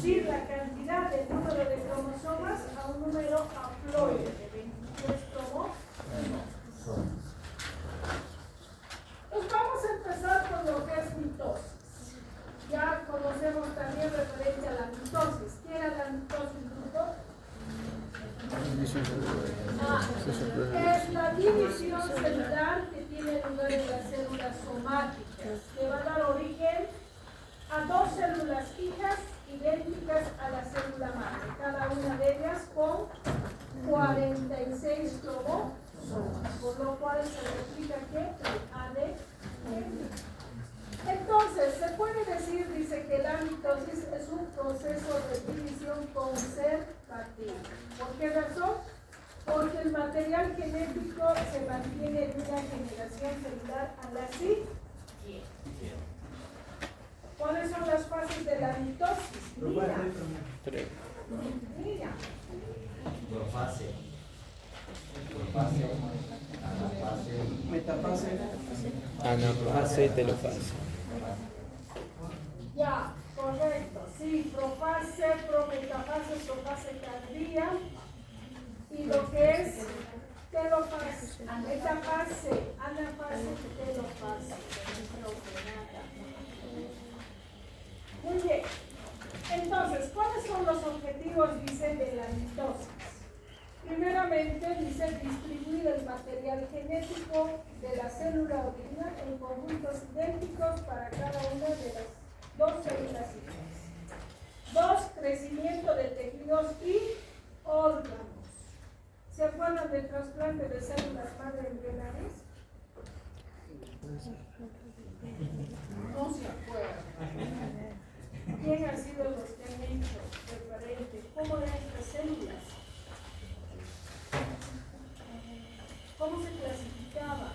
reducir la cantidad del número de cromosomas a un número haploide de 23 cromosomas. Pues vamos a empezar con lo que es mitosis. Ya conocemos también referente a la mitosis. ¿Qué era la mitosis, grupo? Es la división celular que tiene lugar en las células somáticas, que va a dar origen a dos células hijas idénticas a la célula madre, cada una de ellas con 46 cromosomas, por lo cual se replica que el ADN. Entonces, se puede decir, dice, que la mitosis es un proceso de división conservativa. ¿Por qué razón? Porque el material genético se mantiene en una generación celular a la siguiente. ¿Cuáles son las fases de la mitosis? Mira. Profase. Anafase. Metafase. Anafase y telofase. Ya, correcto. Sí, profase, prometafase, profase tardía. Y lo que es telofase, metafase, anafase, telofase. Muy bien. Entonces, ¿cuáles son los objetivos, dice, de la mitosis? Primeramente, dice, distribuir el material genético de la célula original en conjuntos idénticos para cada una de las dos células hijas. Dos, crecimiento de tejidos y órganos. ¿Se acuerdan del trasplante de células madre embrionarias? No se acuerdan. ¿Quién ha sido los que han hecho referente? ¿Cómo eran estas células? ¿Cómo se clasificaba?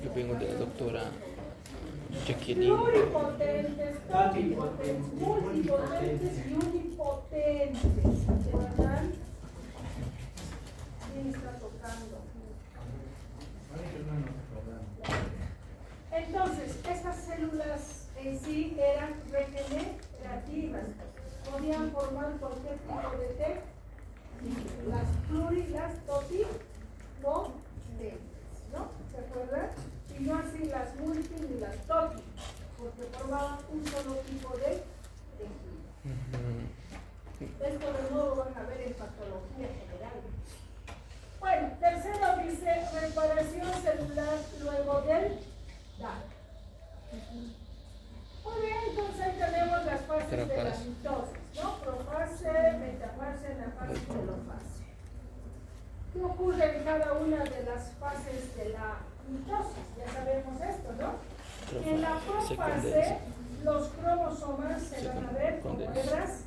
Yo vengo de la doctora Jacqueline. Pluripotentes, totipotentes, multipotentes y unipotentes. ¿De verdad? ¿Quién está tocando? Entonces, estas células en sí eran regenerativas, podían formar cualquier tipo de tejido, las pluri, las totipotentes, ¿no? ¿Se acuerdan? Y no así las multi ni las toti, porque formaban un solo tipo de tejido. Esto de nuevo van a ver en patología general. Bueno, tercero dice reparación celular luego del daño. Muy bien, entonces ahí tenemos las fases de la mitosis, ¿no? Profase, metafase, anafase y telofase. ¿Qué ocurre en cada una de las fases de la mitosis? Ya sabemos esto, ¿no? En la profase, los cromosomas se van a ver como hebras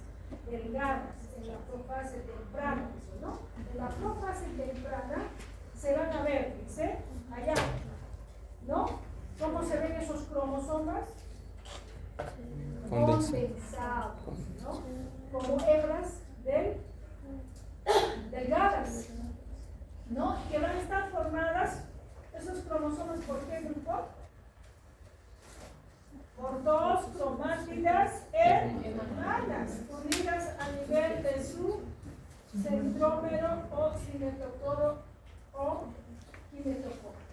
delgadas, en la profase temprana, ¿no? En la profase temprana se van a ver, dice, allá, ¿no? ¿Cómo se ven esos cromosomas? Condensados, ¿no? Como hebras delgadas, ¿no? Que van a estar formadas, esos cromosomas, ¿por qué, grupo? Por dos cromátidas hermanas, unidas a nivel de su centrómero o cinetocoro o kinetocoro.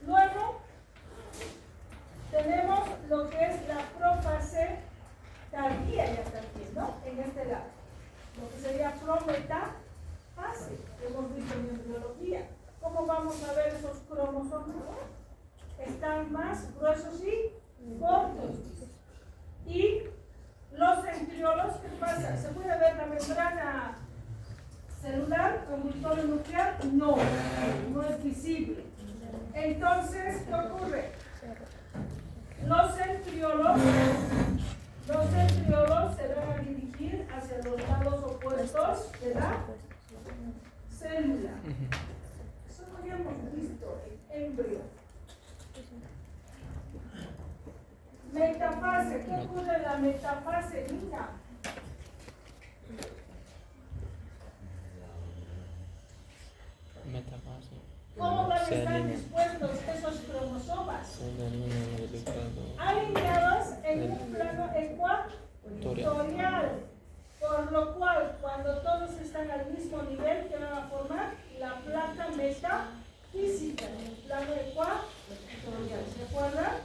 Luego tenemos lo que es la profase tardía, ya también, ¿no? En este lado, lo que sería prometafase, que hemos visto en embriología. ¿Cómo vamos a ver esos cromosomas? Están más gruesos y cortos. Y los centriolos, ¿qué pasa? ¿Se puede ver la membrana celular, conjuntorio nuclear? No, no es visible. Entonces, ¿qué ocurre? Los centriolos se van a dirigir hacia los lados opuestos de la célula. Eso lo habíamos visto en embrio. Metafase, ¿qué ocurre en la metafase? Mira. Metafase. ¿Cómo van a Se estar alinea. dispuestos esos cromosomas? Se alinea en el ecuador. Alineados en un plano ecuatorial. Por lo cual, cuando todos están al mismo nivel, ¿qué van a formar? La placa metafísica en el plano ecuatorial. ¿Se acuerdan?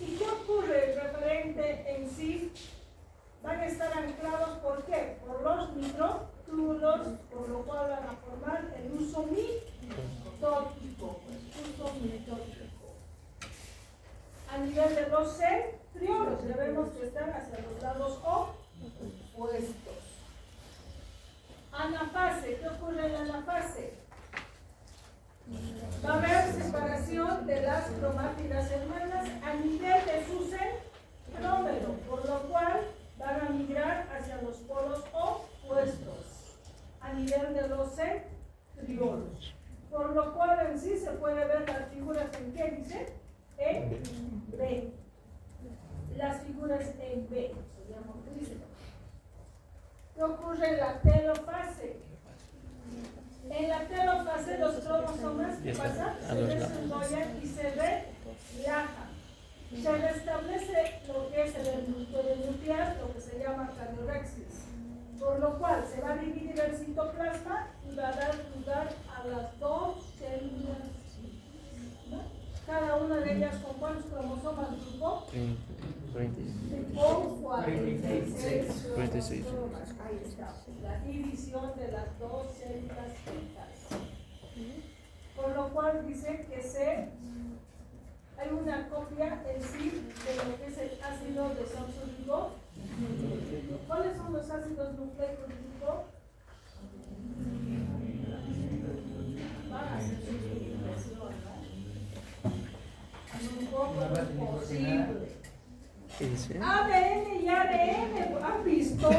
¿Y qué ocurre referente en sí? Van a estar anclados, ¿por qué? Por los microtúbulos, por lo cual van a formar el uso mitótico. A nivel de los centriolos, ya vemos que están hacia los lados opuestos. Anafase, ¿qué ocurre en la anafase? Va a haber separación de las cromátidas hermanas a nivel de su centrómero, por lo cual van a migrar hacia los polos opuestos a nivel de los centriolos. Por lo cual en sí se puede ver las figuras en qué dice, en B. Las figuras en B, seríamos tristes. ¿Qué ocurre en la telofase? En la telofase los cromosomas, ¿qué pasa? Se desarrollan y se relajan. Se restablece lo que es el envoltorio nuclear, lo que se llama cariorexis, por lo cual se va a dividir el citoplasma y va a dar lugar a las dos células, ¿no? Cada una de ellas con cuántos cromosomas grupó? 46. Con 46 46. cromosomas. Ahí está, la división de las dos células fetales. Por lo cual dice que hay una copia en sí de lo que es el ácido desoxirribonucleico. ¿Cuáles son los ácidos nucleicos de grupo? Van a hacer su explicación, ¿no? Un poco imposible. ¿Qué dice? ADN y ADN, ¿han visto?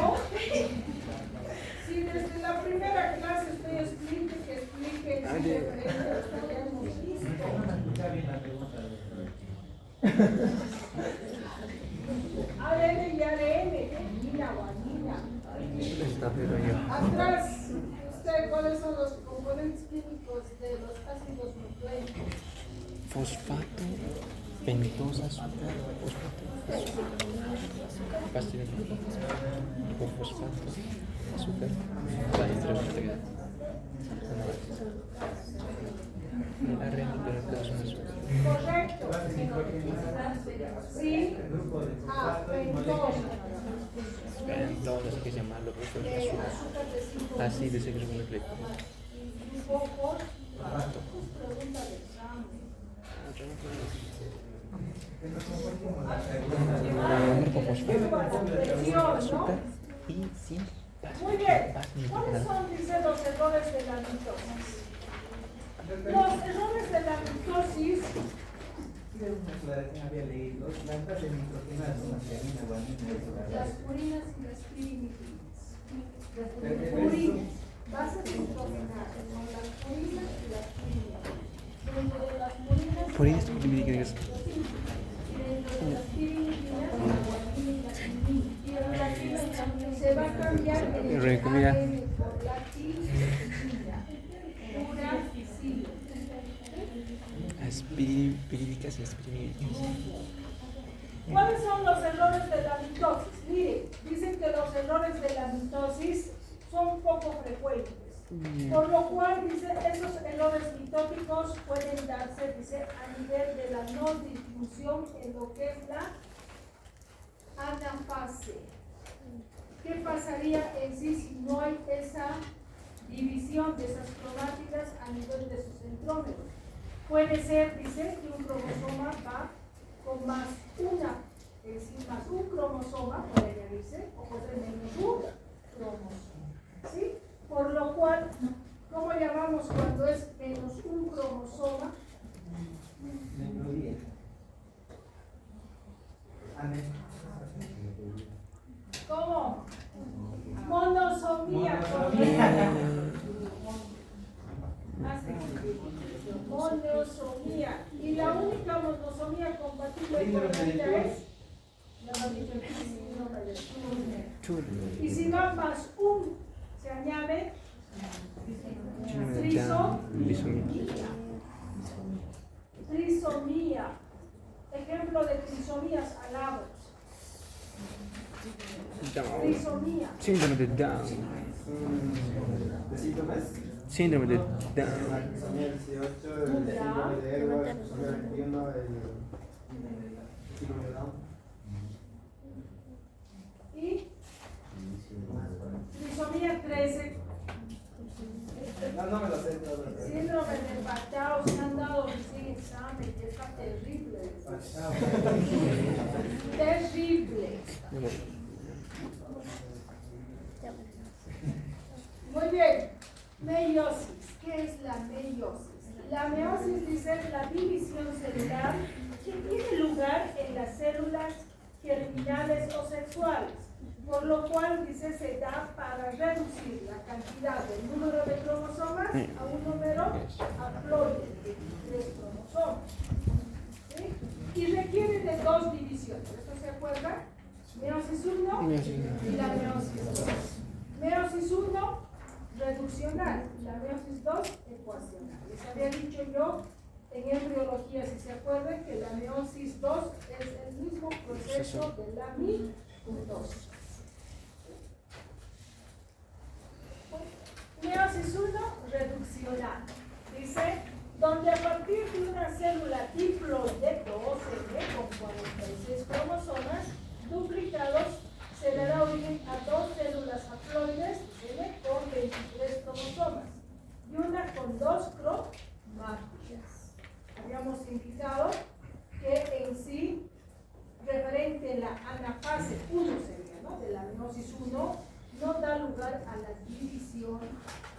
Si desde la primera clase usted explique, si ya hemos visto. ADN y ADN, niña guanina. Está pero yo. Atrás, ¿usted cuáles son los componentes químicos de los ácidos nucleicos? Fosfato, pentosa, azúcar, fosfato, pastilla de fosfato, azúcar, la la reina de la persona azúcar. Correcto. Sí. Pentosa. Entonces hay que llamarlo pues De azúcar. azúcar de 5. Así de ese grupo nucleico. Grupo fosfato. Pregunta de examen. Grupo fosfato, azúcar y sin Muy bien. ¿Cuáles son, dice, los errores de la mitosis? Los errores de la mitosis había leído plantas de nitrogenas son acianina, guanina, las purinas y las pirimidinas. Purinas, bases nitrogenadas, son las purinas y las pirimidinas. Dentro de las purinas, Purinas y pirimidinas. dentro de las pirimidinas, la guanina y la pirimidinas. La química se va a cambiar el ADN por la química, pura y sí. Las pirídicas y las pirimídicas. ¿Cuáles son los errores de la mitosis? Mire, dicen que los errores de la mitosis son poco frecuentes. Por lo cual, dice, esos errores mitóticos pueden darse, dice, a nivel de la no difusión en lo que es la anafase. ¿Qué pasaría en sí si no hay esa división de esas cromátidas a nivel de sus centrómeros? Puede ser, dice, que un cromosoma va con más una, es decir, más un cromosoma, puede añadirse, o puede ser menos un cromosoma. ¿Sí? Por lo cual, ¿cómo llamamos cuando es menos un cromosoma? ¿Cómo? Monosomía. Monosomía. Y la única monosomía compatible con la vida es la y si va más un, se añade trisomía. trisomía. Ejemplo de trisomías, alabos. Down. Trisomía. Síndrome de Down. ¿De síntomas? Síndrome de La Down. trisomía 18, el síndrome de Edwards, la trisomía 21, el síndrome de Down. Y trisomía 13. No me lo sé todo. Síndrome de Patau, se han dado recién examen, que está terrible. Terrible. Muy bien. Meiosis. ¿Qué es la meiosis? La meiosis dice la división celular que tiene lugar en las células germinales o sexuales, por lo cual dice se da para reducir la cantidad del número de cromosomas a un número haploide de 23 cromosomas. ¿Sí? Y requiere de dos divisiones. ¿Esto se acuerda? Meiosis 1 y la meiosis 2. Meiosis 1 reduccional, la meiosis 2 ecuacional. Les había dicho yo en embriología, si se acuerdan, que la meiosis 2 es el mismo proceso de la mitosis. Meiosis 1 reduccional. Dice, donde a partir de una célula diploide con 46 cromosomas duplicados, se le da origen a dos células haploides con 23 cromosomas y una con 2 cromátidas. Habíamos indicado que en sí, referente a la anafase 1 sería, ¿no? De la meiosis 1, no da lugar a la división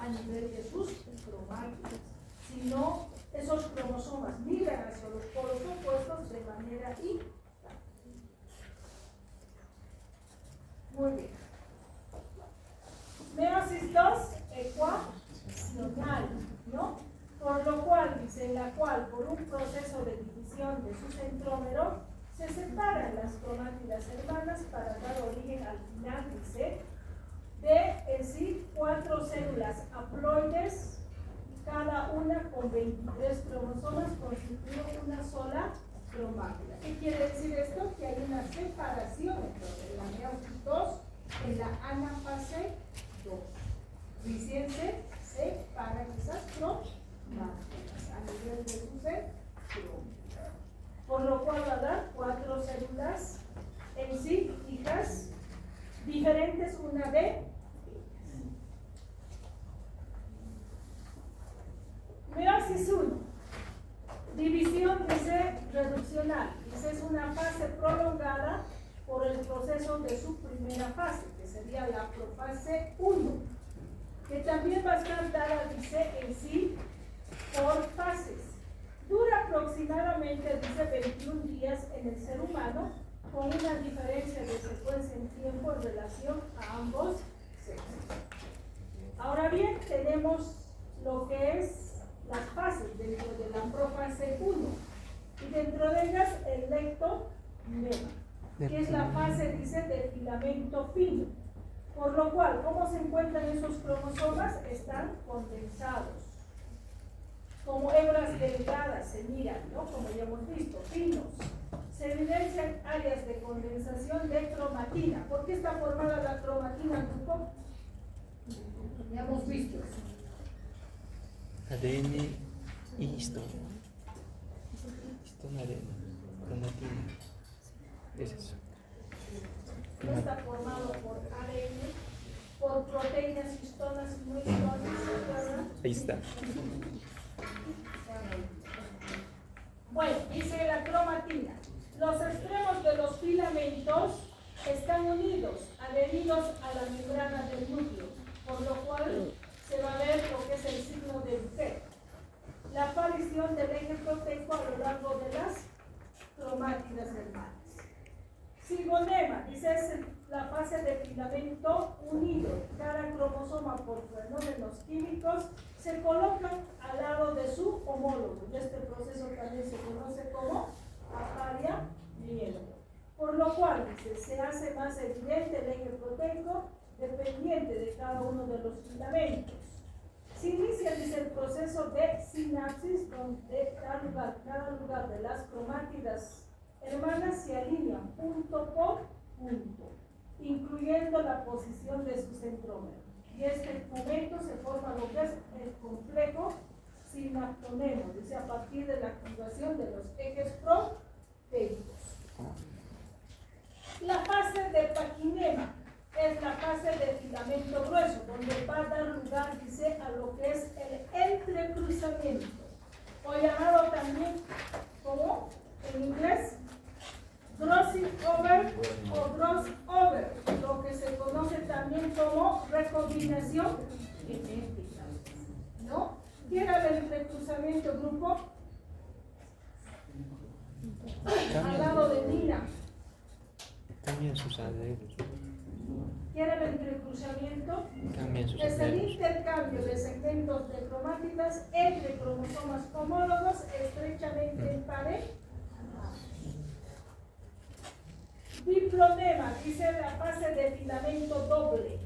a nivel de sus cromátidas, sino esos cromosomas migran hacia los polos opuestos de manera integral. Muy bien. Meiosis 2 ecuacional, ¿no? Por lo cual, dice, en la cual por un proceso de división de su centrómero se separan las cromátidas hermanas para dar origen al final, dice, de en sí 4 células haploides, cada una con 23 cromosomas, constituye una sola cromátida. ¿Qué quiere decir esto? Que hay una separación entre la meiosis 2 en la anafase 2. Recién se separan esas cromátidas a nivel de su centrómero. Por lo cual va a dar 4 células en sí, hijas, diferentes una de ellas. Meiosis 1. División, dice, reduccional. Dice, es una fase prolongada por el proceso de su primera fase, que sería la profase 1, que también va a estar dada, dice, en sí, por fases. Dura aproximadamente, dice, 21 días en el ser humano, con una diferencia de secuencia en tiempo en relación a ambos sexos. Ahora bien, tenemos lo que es las fases dentro de la profase 1 y dentro de ellas el lectonema, que es la fase, dice, de filamento fino, por lo cual, ¿cómo se encuentran esos cromosomas? Están condensados, como hebras delgadas se miran, ¿no? Como ya hemos visto, finos. Se evidencian áreas de condensación de cromatina. ¿Por qué está formada la cromatina, grupo? Ya hemos visto eso. ADN y histona. Histona, ADN, cromatina. Es eso. No está formado por ADN, por proteínas, histonas y no histonas, ¿verdad? Ahí está. Bueno, dice la cromatina. Los extremos de los filamentos están unidos, adheridos a la membrana del núcleo, por lo cual se va a ver lo que es el signo de T. La aparición del eje proteico a lo largo de las cromátidas hermanas. Cigonema, dice, es la fase de filamento unido. Cada cromosoma por fenómenos químicos se colocan al lado de su homólogo. Y este proceso también se conoce como apareamiento. Por lo cual, dice, se hace más evidente el eje proteico dependiente de cada uno de los filamentos. Se inicia, dice, es el proceso de sinapsis donde cada lugar de las cromátidas hermanas se alinean punto por punto, incluyendo la posición de su centrómero. Y este momento se forma lo que es el complejo sinaptonemo, dice a partir de la activación de los ejes proteicos. La fase de paquinema es la fase de filamento grueso, donde va a dar lugar, dice, a lo que es el entrecruzamiento, o llamado también como, en inglés, crossing over o crossover, lo que se conoce también como recombinación genética, ¿no? ¿Qué era el entrecruzamiento, grupo? Al lado de Nina. Cambian sus alelos. ¿Qué era el entrecruzamiento? Cambian sus Es el alelos. intercambio de segmentos de cromátidas entre cromosomas homólogos estrechamente emparejados. Diplonema, dice la fase de filamento doble.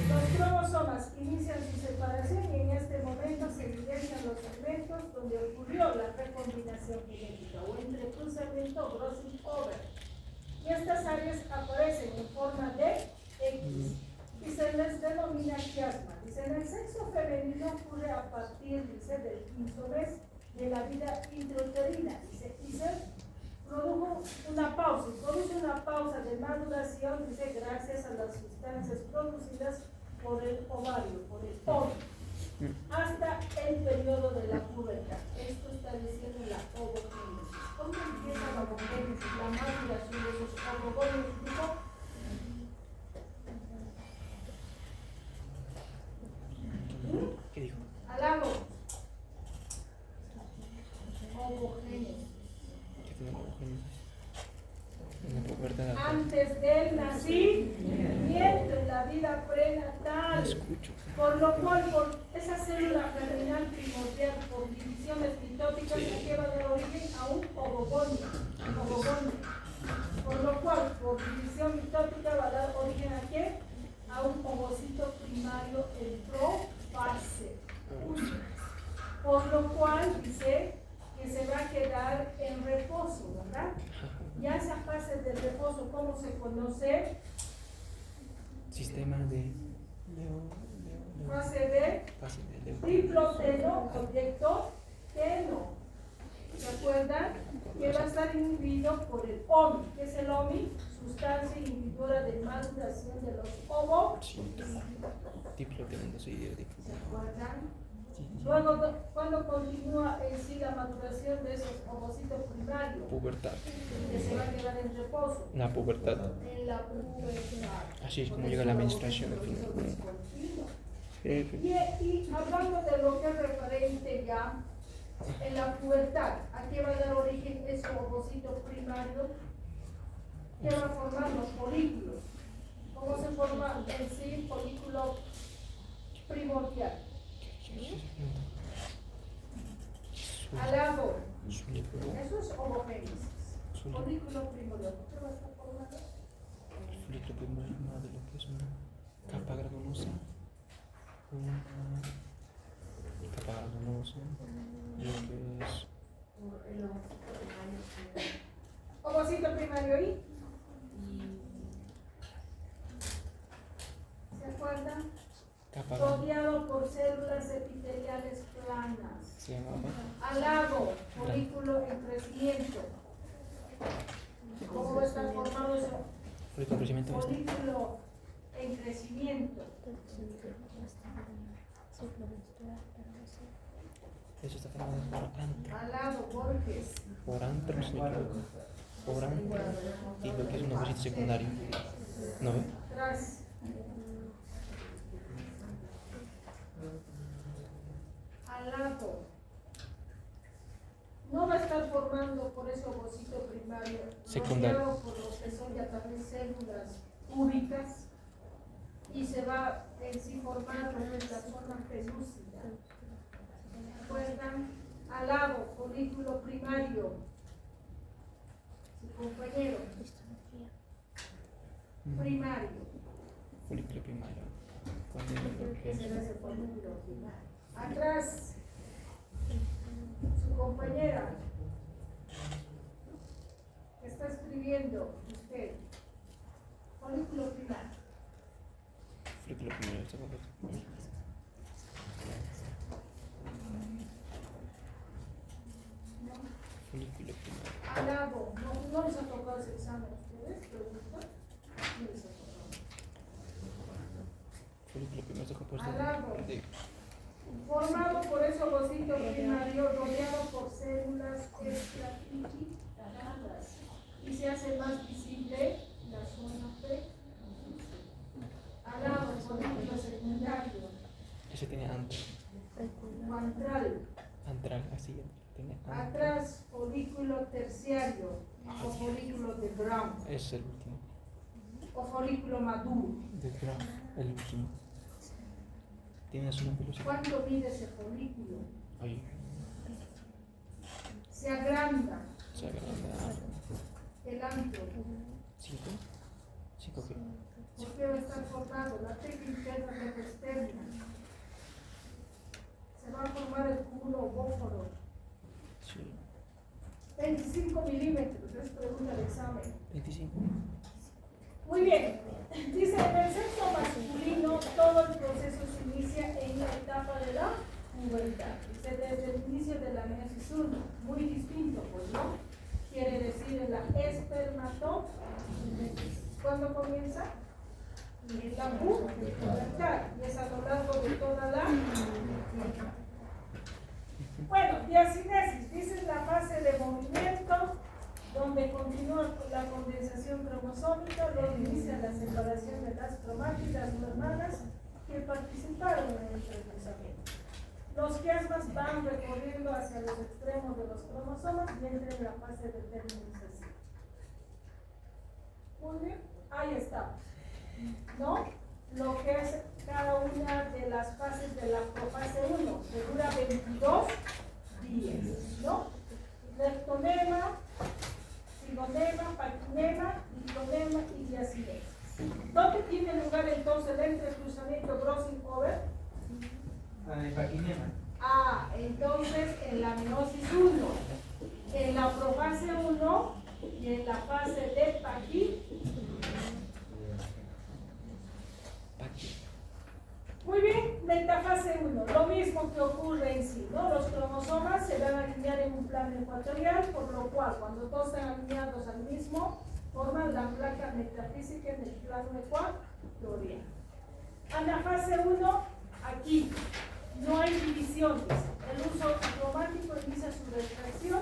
Los cromosomas inician su separación y en este momento se evidencian los segmentos donde ocurrió la recombinación genética o entrecruzamiento o crossing over. Y estas áreas aparecen en forma de X y se les denomina quiasma. Dice, en el sexo femenino ocurre a partir, dice, del quinto mes de la vida intrauterina, dice, y se produce una pausa de maduración, dice, gracias a las sustancias producidas por el ovario, por el óvulo, hasta el periodo de la pubertad. Esto está diciendo la ovogénesis. ¿Cómo empieza la ovogénesis? La maduración de esos ovogonios. ¿Qué dijo? Alabo. Ovogénesis. ¿Qué tiene la ovogénesis? En la pubertad. Antes del nacimiento, en la vida prenatal. Escucho. Por lo cual, por esa célula germinal primordial, por divisiones mitóticas, se lleva de origen a un ovogonio. Por lo cual, por división mitótica, va a dar origen a qué? A un ovocito primario en profase. Por lo cual, dice que se va a quedar en reposo, ¿verdad? Ya esa fase de reposo, ¿cómo se conoce? Sistema de Fase de diploteno, objeto teno. ¿Se acuerdan? Que va a estar inhibido por el OMI. ¿Qué es el OMI? Sustancia inhibidora de maduración de los ovocitos. Diploteno, sí, ¿Se acuerdan? Luego, ¿cuándo continúa en sí la maduración de esos ovocitos primarios? Pubertad. Que se va a quedar en reposo. La pubertad. En la pubertad. Así es como llega la menstruación al final. Y hablando de lo que es referente ya en la pubertad, ¿a qué va a dar origen ese ovocito primario? ¿Qué va a formar los folículos? ¿Cómo se forma en sí folículo primordial? Alado. Eso es ovogénesis. Folículo primordial. ¿Qué va a estar formando? El folículo primordial de lo que es una capa granulosa. Una capa granulosa. Lo que es. Ovocito primario y. ¿Se acuerdan? Capa Rodeado por células epiteliales planas. se llamaba. Alado, folículo en crecimiento. ¿Cómo va a estar formado ese Folículo de crecimiento. folículo en crecimiento? Eso está formado por antro. Alado, Borges. Por antro, si me equivoco. Por antro. Y lo que es un ovocito secundario. ¿No ve? Tras. Alado. No va a estar formando por ese ovocito primario, Secundario. rodeado por lo que son ya también células púbicas, y se va en sí formar lo que es la forma pelúcida. ¿Recuerdan? Alado, folículo primario. Su compañero. Primario. Folículo primario. Con lo que ¿Qué es será ese folículo primario? Atrás, su compañera que está escribiendo usted. Folículo primario. Folículo primario, está completo. Folículo primario. Al lado, no les ha tocado ese examen a ustedes, pregunta. No les ha tocado. Folículo primario está compuesto Al lado. de Formado por ese ovocito primario rodeado por células estratificadas y se hace más visible la zona P. Al lado, el folículo secundario. ese tiene antral. Antral. Antral, así tiene antral. Atrás, folículo terciario o folículo de Brown Es el último. o folículo maduro. De Brown, el último. Tiene una velocidad. ¿Cuánto mide ese folículo? Ahí. Se agranda Se agranda. el ancho. 5. 5 qué. Porque va a estar formado la teca interna de la externa. Se va a formar el cúmulo ovóforo. Sí. 25 milímetros, es pregunta de examen. 25. Muy bien. Dice, en el sexo masculino todo el proceso se inicia en la etapa de la pubertad. Dice, desde el inicio de la meiosis 1. Muy distinto, pues, ¿no? Quiere decir en la espermatogenesis. ¿Cuándo comienza? En la pubertad. Y es a lo largo de toda la vida. Bueno, diacinesis. Dice la fase de movimiento, donde continúa la condensación cromosómica, luego inicia la separación de las cromátidas o hermanas que participaron en el procesamiento. Los quiasmas van recorriendo hacia los extremos de los cromosomas y entran en la fase de terminización. Muy bien, ahí estamos, ¿no? Lo que es cada una de las fases de la profase 1, que dura 22 días, ¿no? Lectonema, sigonema, paquinema, ligonema y diacinesis. ¿Dónde tiene lugar entonces el entrecruzamiento crossing-over? En paquinema. Ah, entonces en la meiosis 1, en la profase 1 y en la fase de paquinema. Muy bien, metafase 1, lo mismo que ocurre en sí, ¿no? Los cromosomas se van a alinear en un plano ecuatorial, por lo cual cuando todos están alineados al mismo, forman la placa metafísica en el plano ecuatorial. Anafase 1, aquí, no hay divisiones, el uso cromático inicia su retracción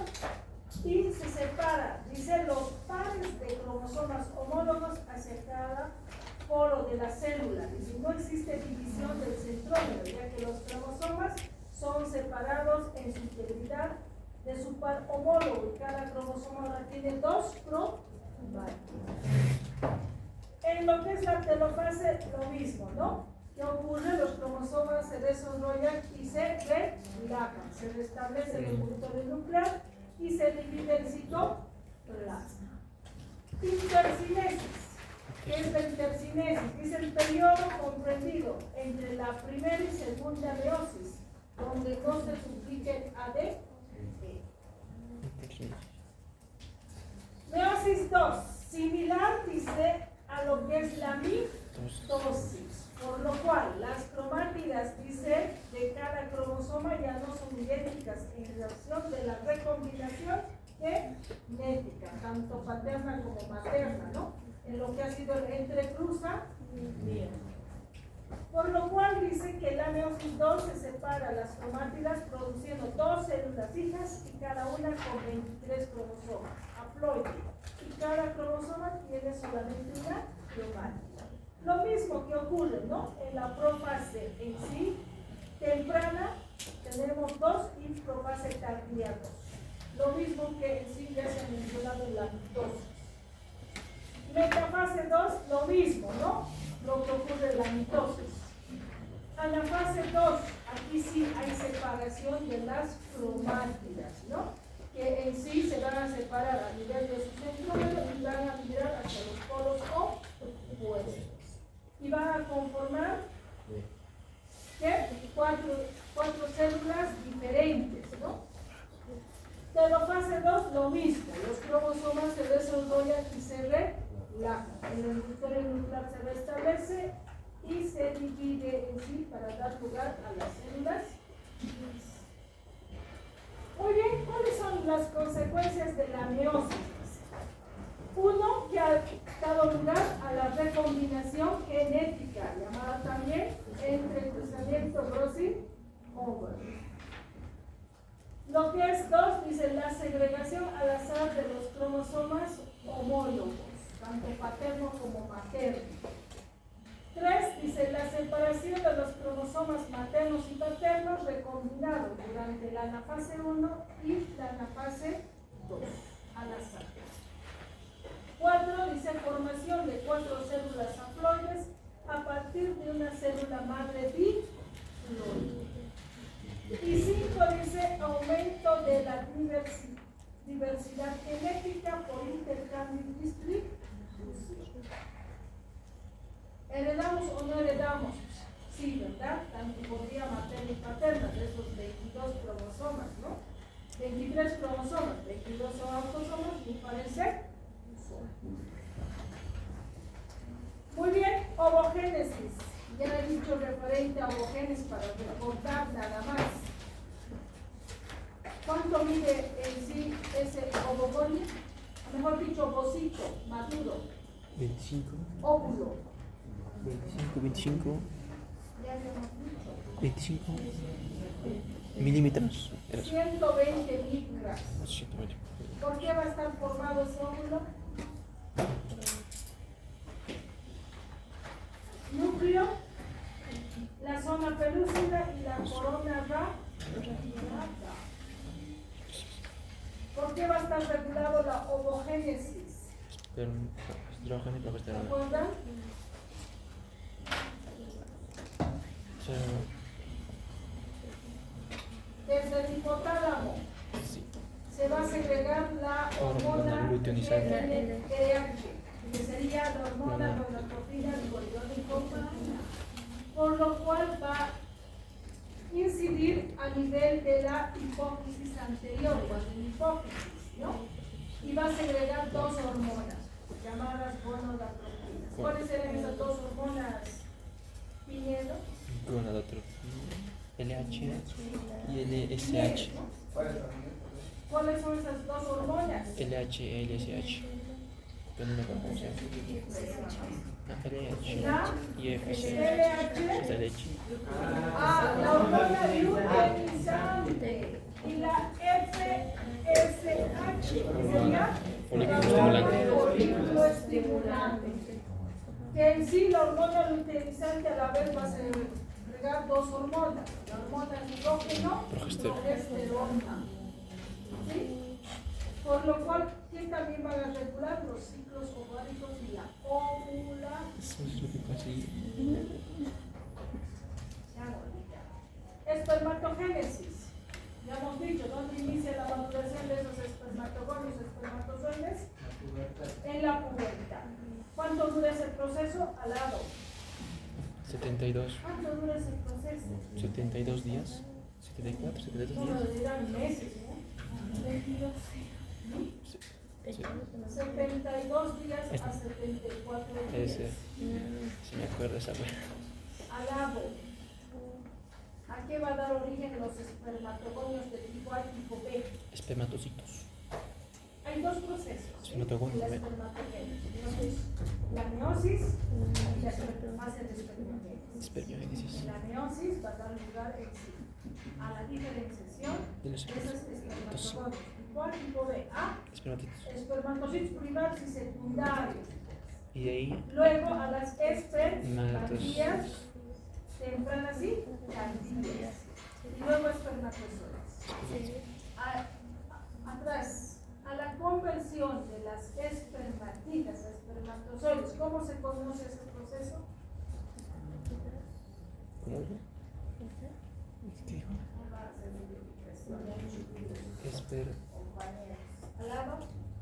y se separa, dice, los pares de cromosomas homólogos hacia cada polo de la célula. Dice, no existe división del centrómero, ya que los cromosomas son separados en su integridad de su par homólogo y cada cromosoma ahora tiene dos cromáticos. En lo que es la telofase, lo mismo, ¿no? ¿Qué ocurre? Los cromosomas se desarrollan y se relajan, se restablece el envoltorio nuclear y se divide el citoplasma. Intercinesis. ¿Qué es la intercinesis? Es el periodo comprendido entre la primera y segunda meiosis, donde no se duplica el ADN. Meiosis 2, similar, dice, a lo que es la mitosis, por lo cual las cromátidas, dice, de cada cromosoma ya no son idénticas en relación de la recombinación genética, tanto paterna como materna, ¿no? En lo que ha sido el entrecruza, bien. Por lo cual dice que la meiosis 2 se separa las cromátidas produciendo dos células hijas y cada una con 23 cromosomas, haploide, y cada cromosoma tiene solamente una cromática. Lo mismo que ocurre, ¿no? En la profase en sí, temprana, tenemos 2 y profase tardía 2. Lo mismo que en sí ya se ha mencionado en la mitosis. Metafase 2, lo mismo, ¿no? Lo que ocurre en la mitosis. A la fase 2, aquí sí hay separación de las cromátidas, ¿no? Que en sí se van a separar a nivel de su centrómero y van a migrar hacia los polos opuestos. Y van a conformar, ¿qué? Cuatro células diferentes, ¿no? Telofase 2, lo mismo, los cromosomas se desarrollan y se relajan. El envoltorio nuclear se restablece y se divide en sí para dar lugar a las células. Muy bien, ¿cuáles son las consecuencias de la meiosis? Uno, que ha dado lugar a la recombinación genética, llamada también entre cruzamiento Grossi-Over. Lo que es 2, dice la segregación al azar de los cromosomas homólogos, tanto paterno como materno. 3, dice la separación de los cromosomas maternos y paternos recombinados durante la anafase 1 y la anafase 2, al azar. 4, dice formación de 4 células haploides a partir de una célula madre diploide. Y 5, dice aumento de la diversidad genética por intercambio y distribución. ¿Heredamos o no heredamos? Sí, ¿verdad? Tanto por vía materna y paterna, de esos 22 cromosomas, ¿no? 23 cromosomas, 22 son autosomas y parecer. Muy bien, ovogénesis. Ya he dicho referente a ovogénesis para recordar nada más. ¿Cuánto mide en sí ese ovogonio? Mejor dicho, ovocito, maduro. 25. Óvulo. 25. Ya habíamos dicho. 25 milímetros. 120 micras. 120. ¿Por qué va a estar formado ese óvulo? Núcleo, la zona pelúcida y la corona radiada. ¿Por qué va a estar regulado la ovogénesis? Estrógeno y ¿Se progesterona. acuerdan? Desde el hipotálamo se va a segregar la hormona GnRH, que sería la hormona gonadotropina tiroideo, por lo cual va a incidir a nivel de la hipófisis anterior, o en la hipófisis, ¿no? Y va a segregar 2 hormonas llamadas gonadotropinas. ¿Cuáles serán esas 2 hormonas, Piñero? Gonadotropina, LH y LSH. ¿Cuáles son esas 2 hormonas? LH y LSH. Pero no me acuerdo cómo se llama. LH y FSH. Es la leche. La hormona luteinizante y la FSH sería Folículo estimulante. folículo estimulante. Que en sí la hormona luteinizante a la vez va a segregar 2 hormonas, la hormona andrógeno y progesterona. ¿Sí? Por lo cual, ¿quién también van a regular? Los ciclos ováricos y la ovulación. Eso es lo que conseguí. Espermatogénesis. Ya hemos dicho, ¿dónde inicia la maduración de esos espermatogonios, espermatozoides? En la pubertad. ¿Cuánto dura ese proceso? Al lado. 72. ¿Cuánto dura ese proceso? 72 días. 74, 72 No, días. dirán meses, ¿no? 72 días a 74 días. Ese. Si me acuerdo esa wea. Alabo. ¿A qué va a dar origen los espermatogonios de tipo A y tipo B? Espermatocitos. Hay 2 procesos. Espermatogonio, La B. espermatogénesis. La meiosis y la fase de espermogénesis. Espermiogénesis. En la meiosis va a dar lugar en sí a la diferenciación De de los esos espermatogonios. Tipo A, tipo B. A, espermatitos. espermatocitos primarios y secundarios. Y de ahí, Luego a las espermatías tempranas y tardías. Y luego espermatozoides. Atrás, a la conversión de las espermatidas a espermatozoides, ¿cómo se conoce ese proceso? ¿cómo dijo? ¿Qué dijo?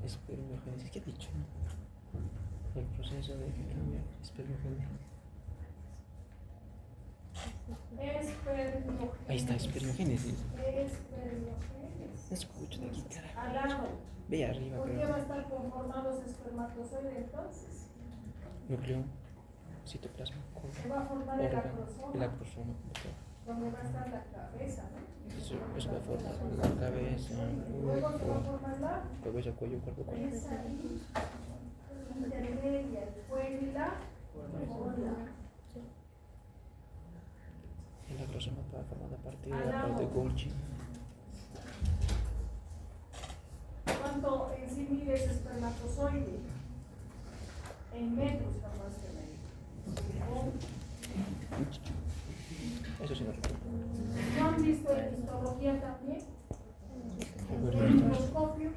Espermiogénesis. ¿Qué ha dicho? El proceso de que cambia espermiogénesis. Espermogénesis. Ahí está, espermiogénesis. Espermogénesis. Escucha de aquí, Al carajo. lado. Ve arriba, ¿Por qué pero. va a estar conformado ese espermatozoide entonces? Núcleo, citoplasma, Se va a formar el órgano, acrosoma, el acrosoma. donde va a estar la cabeza, ¿no? Eso va a formar la cabeza, Luego se va a formar la cabeza, cuello, cuerpo, cuello. cabeza intermedia, el cuello y la cola. El acrosoma va formado a partir de la parte de Golgi. ¿Cuánto en sí mide ese espermatozoide? En metros capaz de medir. Eso sí no recuerdo. ¿No han visto en histología también? Recuerdo El esto. microscopio,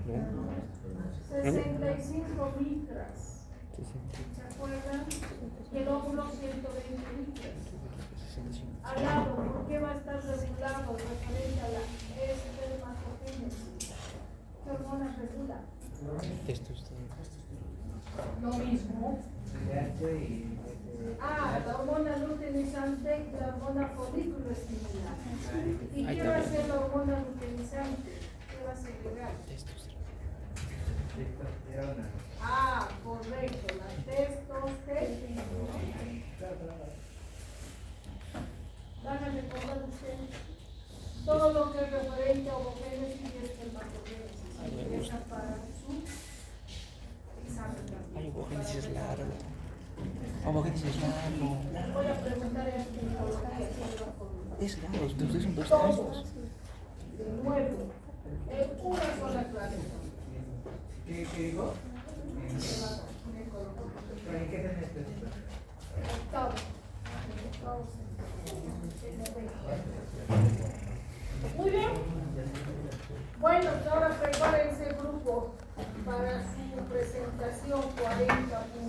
No, 65 micras. 60, ¿Se acuerdan? Y el óvulo 120 micras. 65. Al lado, ¿por qué va a estar regulado referente a la espermatogenesis? ¿Qué hormonas regula? Testosterona. Lo mismo. La hormona luteinizante y la hormona folículo estimulante. ¿Y Ahí qué va a también. hacer la hormona luteinizante? ¿Qué va a segregar? Testosterona. Correcto, la testosterona. Van a recordar ustedes todo lo que es referente a ovogénesis y espermatogénesis. me gusta. Esa para su examen también. Ay, ovogénesis es largo. Ovogénesis es largo. Voy a preguntar en ginecología si lo con Es largo, ustedes son 2 todos años. de nuevo en una sola clase. ¿Qué digo? ¿En qué semestre? Octavo. Muy bien. Bueno, ahora prepárense grupo para su presentación 40 puntos.